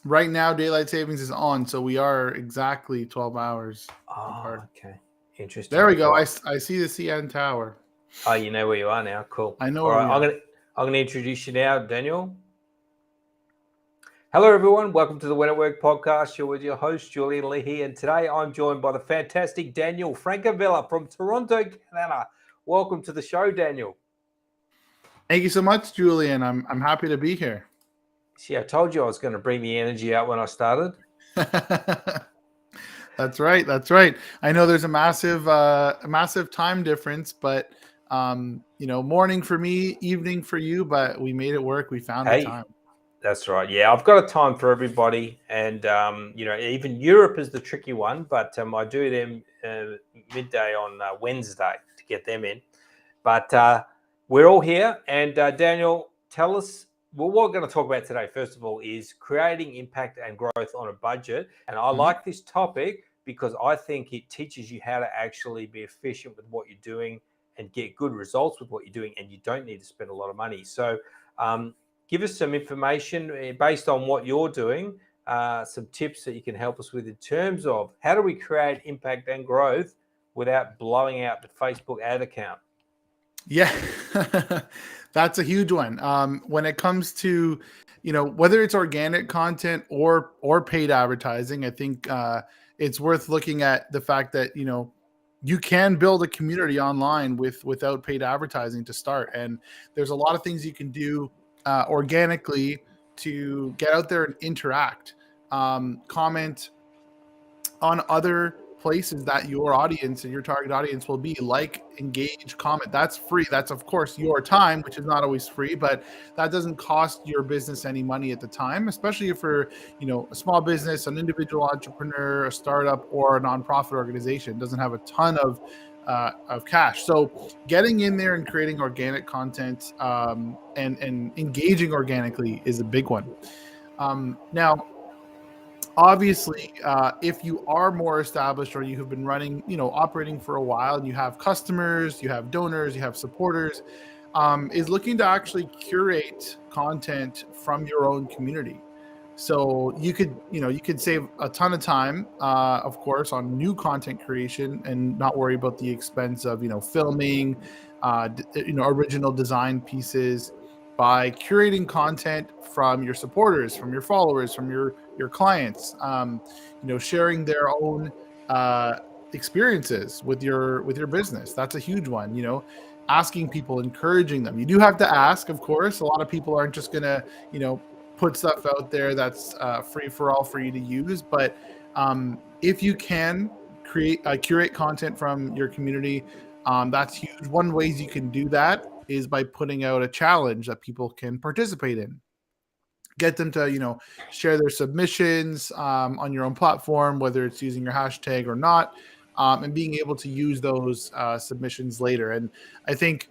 Right now, daylight savings is on, so we are exactly 12 hours Oh, apart. okay. Interesting. There we go. Right. I see the CN Tower. Oh, you know where you are now. Cool. I know All where right. we I'm are. gonna I'm gonna introduce you now, Daniel. Hello, everyone. Welcome to the When at Work podcast. You're with your host, Julian Leahy, and today I'm joined by the fantastic Daniel Francavilla from Toronto, Canada. Welcome to the show, Daniel. Thank you so much, Julian. I'm happy to be here. See, I told you I was going to bring the energy out when I started. That's right. That's right. I know there's a massive time difference, but morning for me, evening for you, but we made it work. We found the Hey, time. that's right. Yeah, I've got a time for everybody, and even Europe is the tricky one. But I do them midday on Wednesday to get them in. But we're all here, and Daniel, tell us. Well, what we're going to talk about today, first of all, is creating impact and growth on a budget. And I like this topic because I think it teaches you how to actually be efficient with what you're doing and get good results with what you're doing, and you don't need to spend a lot of money. So, give us some information based on what you're doing, some tips that you can help us with in terms of how do we create impact and growth without blowing out the Facebook ad account. Yeah, that's a huge one. When it comes to, whether it's organic content or paid advertising, I think it's worth looking at the fact that you can build a community online without paid advertising to start, and there's a lot of things you can do organically to get out there and interact, comment on other places that your audience and your target audience will be, like, engage, comment. That's free. That's of course your time, which is not always free, but that doesn't cost your business any money at the time, especially if you're a small business, an individual entrepreneur, a startup, or a nonprofit organization. It doesn't have a ton of cash. So getting in there and creating organic content, and engaging organically is a big one. Now, obviously, if you are more established, or you have been running, operating for a while, and you have customers, you have donors, you have supporters, is looking to actually curate content from your own community. So you could save a ton of time, of course, on new content creation, and not worry about the expense of filming, original design pieces, by curating content from your supporters, from your followers, from your clients, sharing their own experiences with your business. That's a huge one. Asking people, encouraging them. You do have to ask, of course. A lot of people aren't just gonna put stuff out there that's free for all for you to use. But if you can curate content from your community, that's huge. One ways you can do that is by putting out a challenge that people can participate in. Get them to share their submissions on your own platform, whether it's using your hashtag or not, and being able to use those submissions later. And I think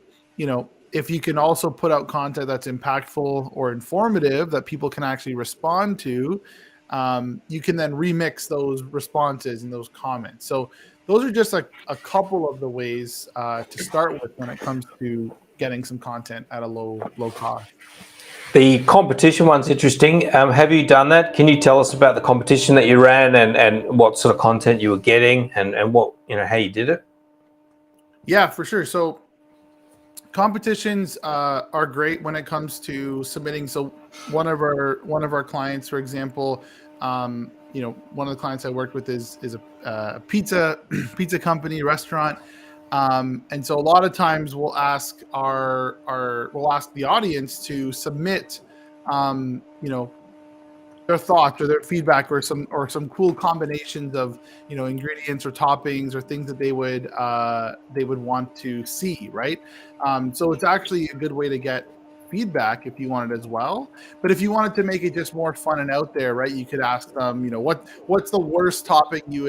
if you can also put out content that's impactful or informative that people can actually respond to, you can then remix those responses and those comments. So those are just a couple of the ways to start with when it comes to getting some content at a low cost. The competition one's interesting. Have you done that? Can you tell us about the competition that you ran, and what sort of content you were getting, and what how you did it? Yeah, for sure. So competitions are great when it comes to submitting. So one of our clients, for example, one of the clients I worked with is a pizza pizza company, restaurant. And so a lot of times we'll ask the audience to submit, um, you know, their thoughts or their feedback, or some cool combinations of ingredients or toppings or things that they would want to see, right? So it's actually a good way to get feedback if you want it as well. But if you wanted to make it just more fun and out there, right, you could ask them, what's the worst topping you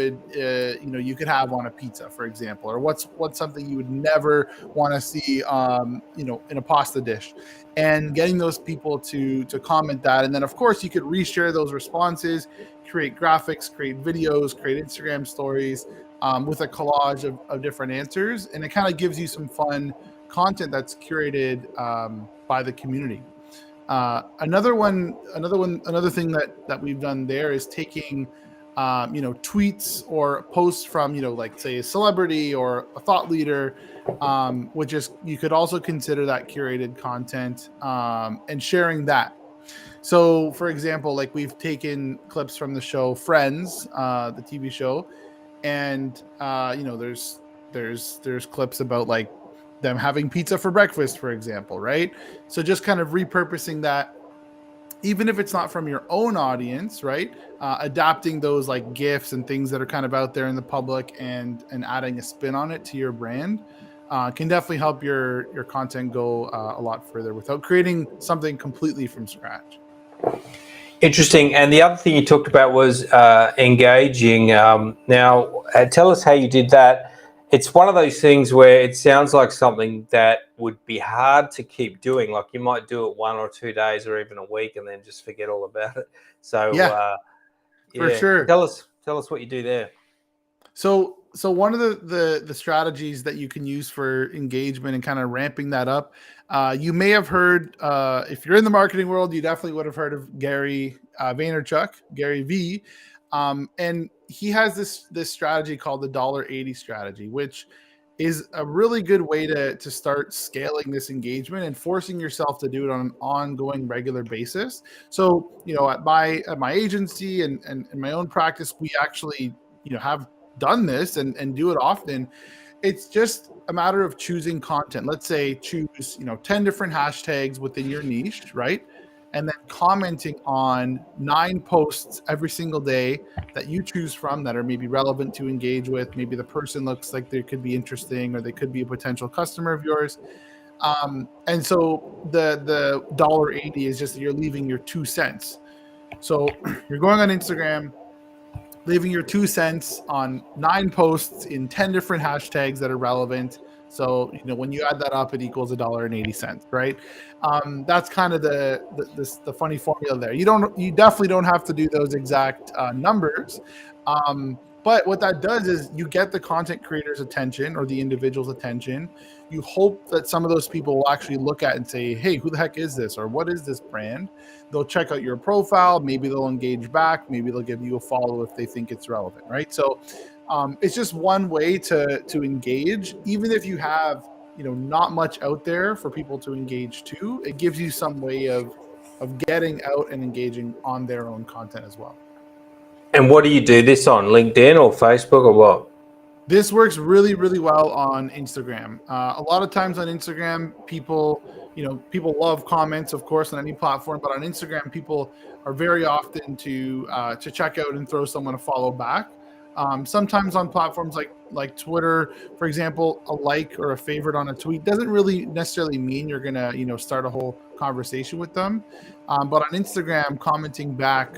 could have on a pizza, for example, or what's something you would never want to see in a pasta dish, and getting those people to comment that. And then of course you could reshare those responses, create graphics, create videos, create Instagram stories, with a collage of different answers, and it kind of gives you some fun content that's curated by the community. Another thing that we've done there is taking tweets or posts from like say a celebrity or a thought leader, which is you could also consider that curated content, and sharing that. So, for example, like we've taken clips from the show Friends, the TV show, and there's clips about like them having pizza for breakfast, for example, right? So just kind of repurposing that, even if it's not from your own audience, right? Adapting those like gifs and things that are kind of out there in the public, and adding a spin on it to your brand, can definitely help your content go a lot further without creating something completely from scratch. Interesting. And the other thing you talked about was engaging. Now, tell us how you did that. It's one of those things where it sounds like something that would be hard to keep doing. Like you might do it 1 or 2 days or even a week and then just forget all about it. So, For sure. tell us what you do there. So one of the strategies that you can use for engagement and kind of ramping that up, you may have heard, if you're in the marketing world, you definitely would have heard of Gary Vaynerchuk, Gary V, and he has this strategy called the $80 strategy, which is a really good way to start scaling this engagement and forcing yourself to do it on an ongoing, regular basis. So at my agency and my own practice, we actually have done this and do it often. It's just a matter of choosing content. Let's say choose 10 different hashtags within your niche, right? And then commenting on 9 posts every single day that you choose from that are maybe relevant to engage with. Maybe the person looks like they could be interesting, or they could be a potential customer of yours. And so the $80 is just that you're leaving your 2 cents. So you're going on Instagram, leaving your 2 cents on 9 posts in 10 different hashtags that are relevant. So when you add that up, it equals $1.80, right? That's kind of the funny formula there. You definitely don't have to do those exact numbers. But what that does is you get the content creator's attention, or the individual's attention. You hope that some of those people will actually look at and say, hey, who the heck is this? Or what is this brand? They'll check out your profile. Maybe they'll engage back. Maybe they'll give you a follow if they think it's relevant, right? So it's just one way to engage. Even if you have not much out there for people to engage to, it gives you some way of getting out and engaging on their own content as well. And what do you do this on? LinkedIn or Facebook or what? This works really, really well on Instagram. A lot of times on Instagram, people love comments, of course, on any platform, but on Instagram, people are very often to check out and throw someone a follow back. Sometimes on platforms like Twitter, for example, a like or a favorite on a tweet doesn't really necessarily mean you're gonna start a whole conversation with them. But on Instagram, commenting back,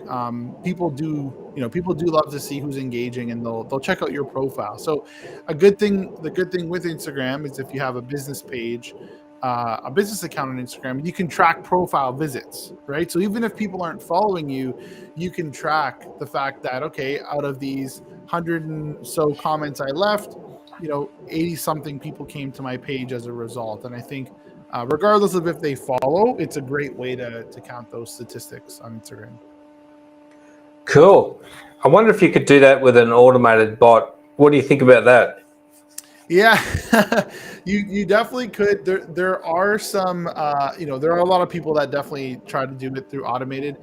people do love to see who's engaging, and they'll check out your profile. So the good thing with Instagram is if you have a business page, a business account on Instagram, you can track profile visits, right? So even if people aren't following you, you can track the fact that, okay, out of these 100 and so comments I left, 80 something people came to my page as a result. And I think regardless of if they follow, it's a great way to count those statistics on Instagram. Cool. I wonder if you could do that with an automated bot. What do you think about that? Yeah, you definitely could. There are some, there are a lot of people that definitely try to do it through automated.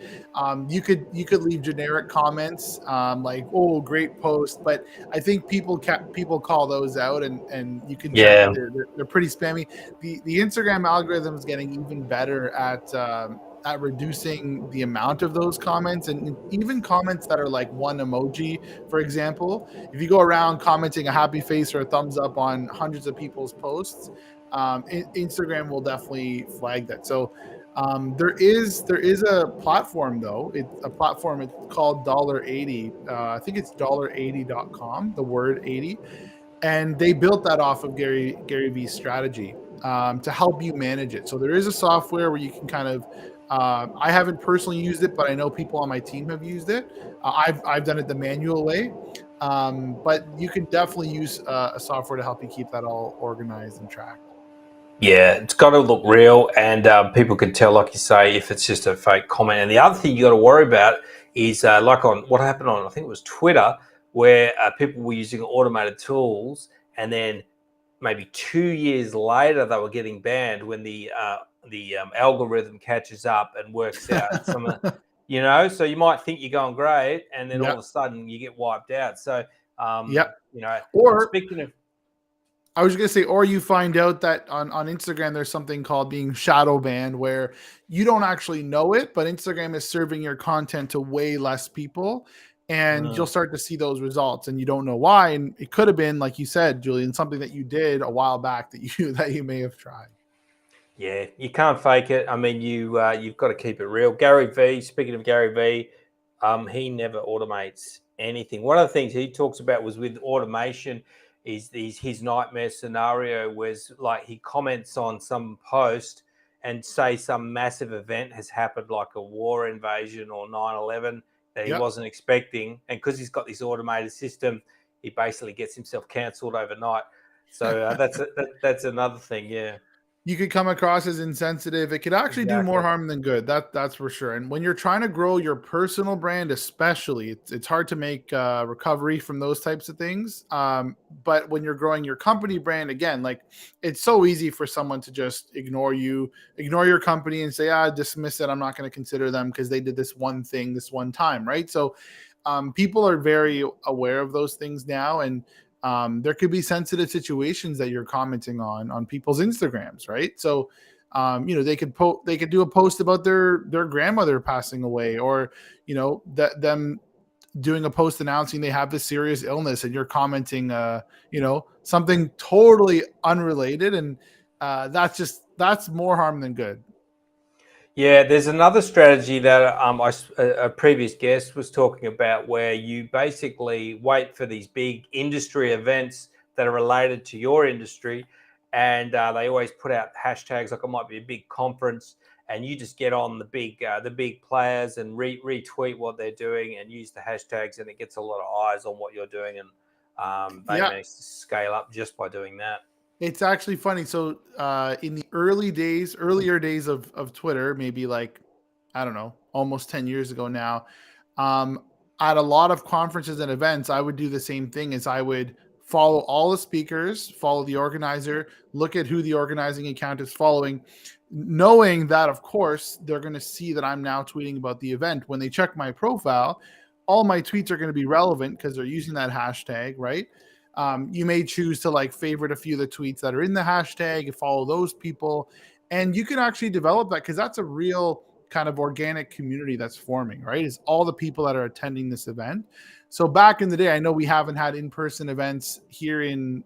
You could leave generic comments, like, "Oh, great post," but I think people call those out, and you can check they're pretty spammy. The Instagram algorithm is getting even better at reducing the amount of those comments, and even comments that are like one emoji, for example. If you go around commenting a happy face or a thumbs up on hundreds of people's posts, Instagram will definitely flag that. So there is a platform, though. It's a platform. It's called $80. I think it's $80.com, the word 80. And they built that off of Gary V's strategy to help you manage it. So there is a software where you can kind of, I haven't personally used it, but I know people on my team have used it. I've done it the manual way, but you can definitely use a software to help you keep that all organized and tracked. Yeah, it's got to look real, and people can tell, like you say, if it's just a fake comment. And the other thing you got to worry about is like on what happened on, I think it was Twitter, where people were using automated tools, and then maybe 2 years later they were getting banned when the algorithm catches up and works out some of, So you might think you're going great, and then all Yeah. of a sudden you get wiped out. So Yeah. and Or speaking of, I was going to say, or you find out that on Instagram, there's something called being shadow banned where you don't actually know it, but Instagram is serving your content to way less people. And you'll start to see those results and you don't know why. And it could have been, like you said, Julian, something that you did a while back that you may have tried. yeah, you can't fake it. I mean, you've got to keep it real. Gary V. Speaking of Gary V, he never automates anything. One of the things he talks about was with automation is his nightmare scenario was like he comments on some post and say some massive event has happened, like a war invasion or 9/11 that he Yep. wasn't expecting, and because he's got this automated system, he basically gets himself cancelled overnight. So that's another thing. Yeah. You could come across as insensitive. It could actually do more Exactly. harm than good. That's for sure. And when you're trying to grow your personal brand, especially, it's hard to make recovery from those types of things. But when you're growing your company brand, again, like it's so easy for someone to just ignore you, ignore your company, and say, dismiss it. I'm not going to consider them because they did this one thing this one time, right? So people are very aware of those things now, and there could be sensitive situations that you're commenting on people's Instagrams, right? So they could do a post about their grandmother passing away, or that them doing a post announcing they have this serious illness, and you're commenting something totally unrelated, and that's more harm than good. Yeah, there's another strategy that a previous guest was talking about, where you basically wait for these big industry events that are related to your industry, and they always put out hashtags. Like it might be a big conference, and you just get on the big players and retweet what they're doing and use the hashtags, and it gets a lot of eyes on what you're doing, and they Yeah. manage to scale up just by doing that. It's actually funny. So in the earlier days of Twitter, maybe like, I don't know, almost 10 years ago now, um, at a lot of conferences and events, I would do the same thing as I would follow all the speakers, follow the organizer, look at who the organizing account is following, knowing that, of course, they're going to see that I'm now tweeting about the event. When they check my profile, all my tweets are going to be relevant because they're using that hashtag, right? You may choose to like favorite a few of the tweets that are in the hashtag and follow those people. And you can actually develop that because that's a real kind of organic community that's forming, right? Is all the people that are attending this event. So back in the day, I know we haven't had in-person events here in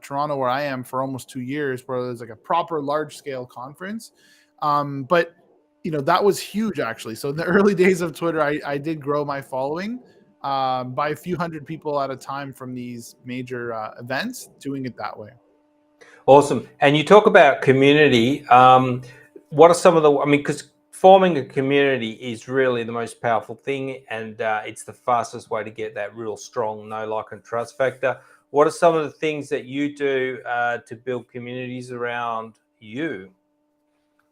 Toronto where I am for almost 2 years, where there's like a proper large-scale conference. But that was huge actually. So in the early days of Twitter, I did grow my following by a few hundred people at a time from these major events, doing it that way. Awesome. And you talk about community. What are some of the, I mean, because forming a community is really the most powerful thing, and it's the fastest way to get that real strong know, like, and trust factor. What are some of the things that you do to build communities around you?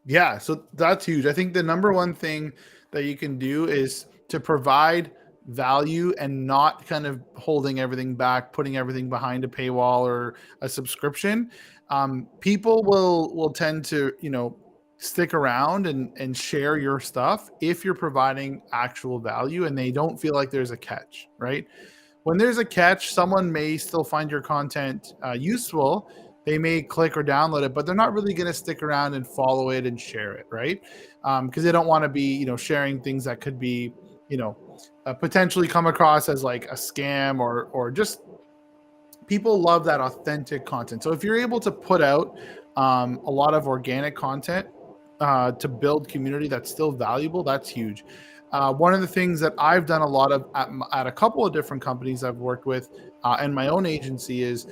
Yeah, so that's huge. I think the number one thing that you can do is to provide value and not kind of holding everything back, putting everything behind a paywall or a subscription. People will tend to stick around and share your stuff if you're providing actual value and they don't feel like there's a catch, right? When there's a catch, someone may still find your content useful. They may click or download it, but they're not really going to stick around and follow it and share it, right? Because they don't want to be, sharing things that could be, potentially come across as like a scam or just people love that authentic content. So if you're able to put out a lot of organic content to build community that's still valuable, that's huge. One of the things that I've done a lot of at a couple of different companies I've worked with and my own agency is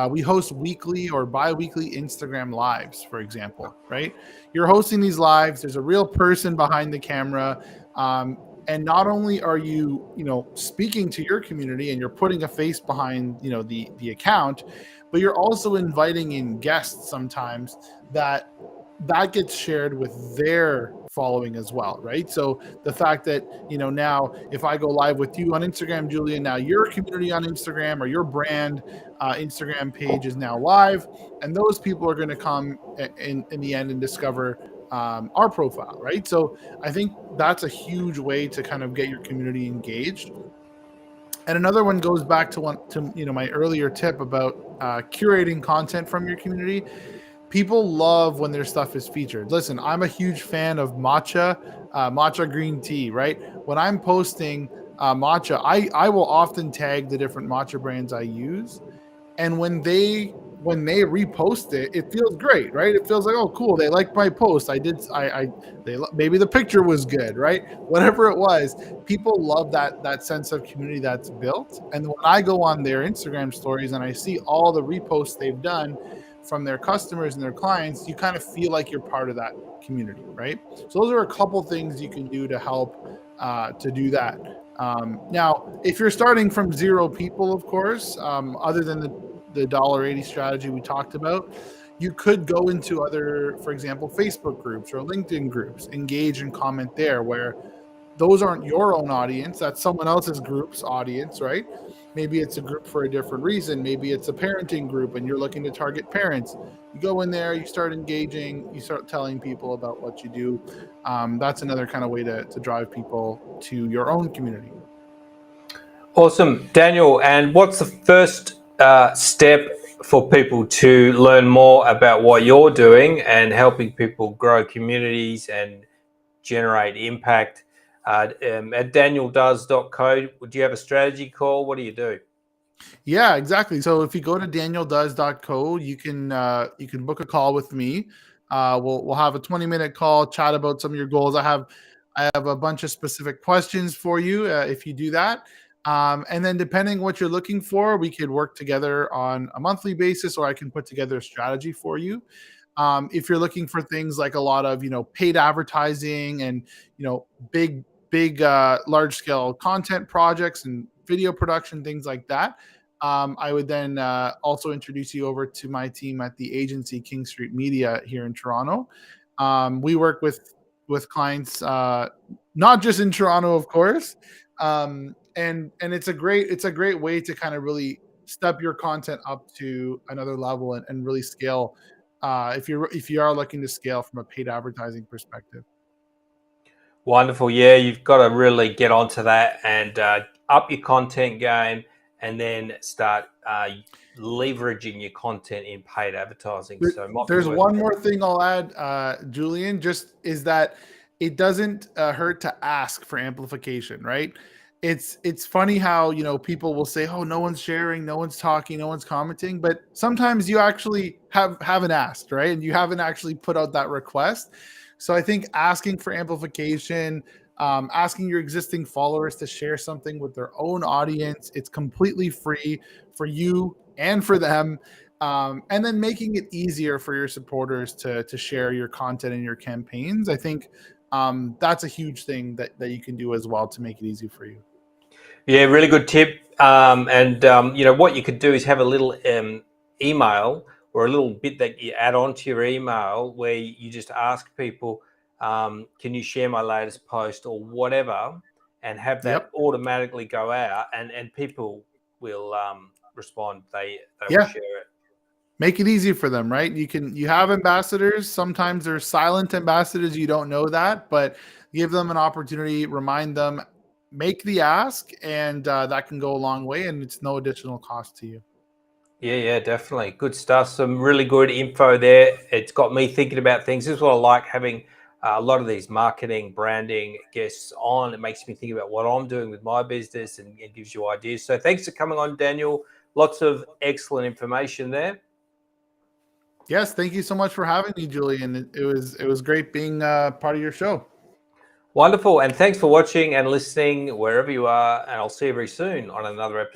we host weekly or bi-weekly Instagram lives, for example, right? You're hosting these lives. There's a real person behind the camera. And not only are you, speaking to your community and you're putting a face behind, the account, but you're also inviting in guests sometimes that gets shared with their following as well, right? So the fact that, now if I go live with you on Instagram, Julian, now your community on Instagram or your brand Instagram page is now live, and those people are going to come in the end and discover our profile, right? So I think that's a huge way to kind of get your community engaged. And another one goes back to my earlier tip about curating content from your community. People love when their stuff is featured. Listen, I'm a huge fan of matcha green tea, right? When I'm posting matcha, I will often tag the different matcha brands I use, and when they repost it, it feels great, right? It feels like, oh, cool, they liked my post. Maybe the picture was good, right? Whatever it was, people love that sense of community that's built. And when I go on their Instagram stories and I see all the reposts they've done from their customers and their clients, you kind of feel like you're part of that community, right? So those are a couple things you can do to help to do that. Now, if you're starting from 0 people, of course, other than the $1.80 strategy we talked about, you could go into other, for example, Facebook groups or LinkedIn groups, engage and comment there, where those aren't your own audience, that's someone else's group's audience, right? Maybe it's a group for a different reason. Maybe it's a parenting group and you're looking to target parents. You go in there, you start engaging, you start telling people about what you do. That's another kind of way to drive people to your own community. Awesome, Daniel. And what's the first step for people to learn more about what you're doing and helping people grow communities and generate impact? At danieldoes.co, do you have a strategy call? What do you do? Yeah, exactly. So if you go to danieldoes.co, you can book a call with me. We'll have a 20-minute call, chat about some of your goals. I have a bunch of specific questions for you if you do that. And then depending what you're looking for, we could work together on a monthly basis, or I can put together a strategy for you. If you're looking for things like a lot of paid advertising and big large scale content projects and video production, things like that, I would then also introduce you over to my team at the agency King Street Media here in Toronto. We work with clients not just in Toronto, of course, and it's a great way to kind of really step your content up to another level and really scale if you are looking to scale from a paid advertising perspective. Wonderful. Yeah, you've got to really get onto that and up your content game, and then start leveraging your content in paid advertising. There's one more thing I'll add, Julian, just is that it doesn't hurt to ask for amplification, right? It's funny how people will say, oh, no one's sharing, no one's talking, no one's commenting, but sometimes you actually haven't asked, right? And you haven't actually put out that request. So I think asking for amplification, asking your existing followers to share something with their own audience, it's completely free for you and for them. And then making it easier for your supporters to share your content and your campaigns. I think that's a huge thing that you can do as well to make it easy for you. Yeah, really good tip. What you could do is have a little email or a little bit that you add on to your email where you just ask people, can you share my latest post or whatever, and have that automatically go out, and people will respond. They will share it. Make it easy for them, right? You have ambassadors. Sometimes they're silent ambassadors. You don't know that, but give them an opportunity, remind them, make the ask, and that can go a long way, and it's no additional cost to you. Yeah, definitely. Good stuff. Some really good info there. It's got me thinking about things. This is what I like, having a lot of these marketing, branding guests on. It makes me think about what I'm doing with my business, and it gives you ideas. So thanks for coming on, Daniel. Lots of excellent information there. Yes, thank you so much for having me, Julian. It was great being part of your show. Wonderful. And thanks for watching and listening wherever you are. And I'll see you very soon on another episode.